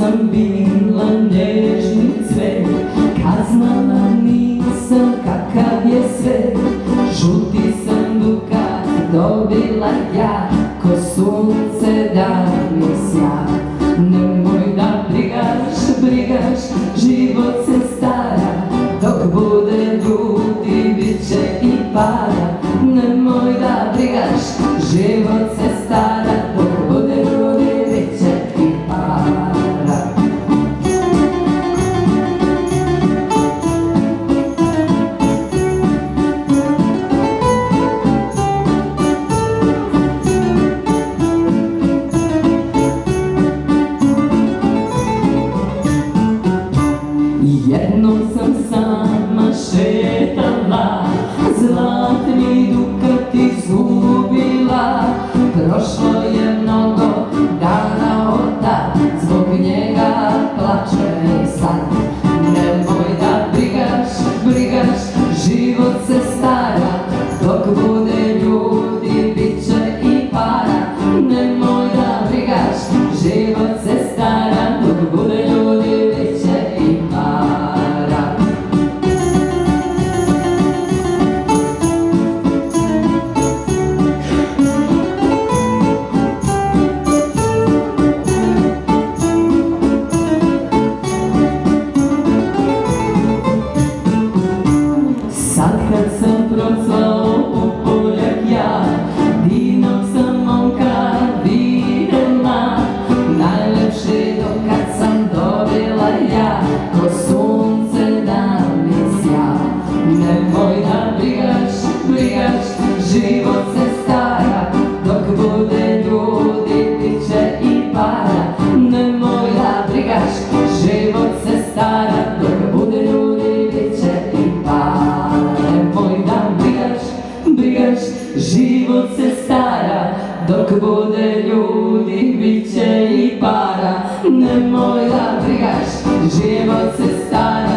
sam bila nježni cvet, kad znala nisam kakav je svet. Žuti sam dukat dobila ja, ko sunce da mi sja. Nemoj da brigaš, život se stara, dok bude ljudi bit će i para. Nemoj da brigaš, život se stara, dok bude ljudi bit će i para. Jednom sam sama šetala, zlatni dukat izgubila. Prošlo je mnogo dana od tad, zbog njega plačem i sad. Nemoj da brigaš, život se stara, dok bude ljudi bit će i para. Nemoj da brigaš, život se stara, dok bude ljudi bit će i para. Sad kad sam procvao u poljak ja, divnog sam momka videla. Najlepši dokad sam dobila ja, ko sunce da mi sja. Nemoj da brigaš, život se stara, dok bude ljudi bit će i para. Nemoj da brigaš, život se stara, dok bude ljudi bit će i para. Nemoj da brigaš, život se stara, dok bude ljudi bit će i para. Nemoj da brigaš, život se stara,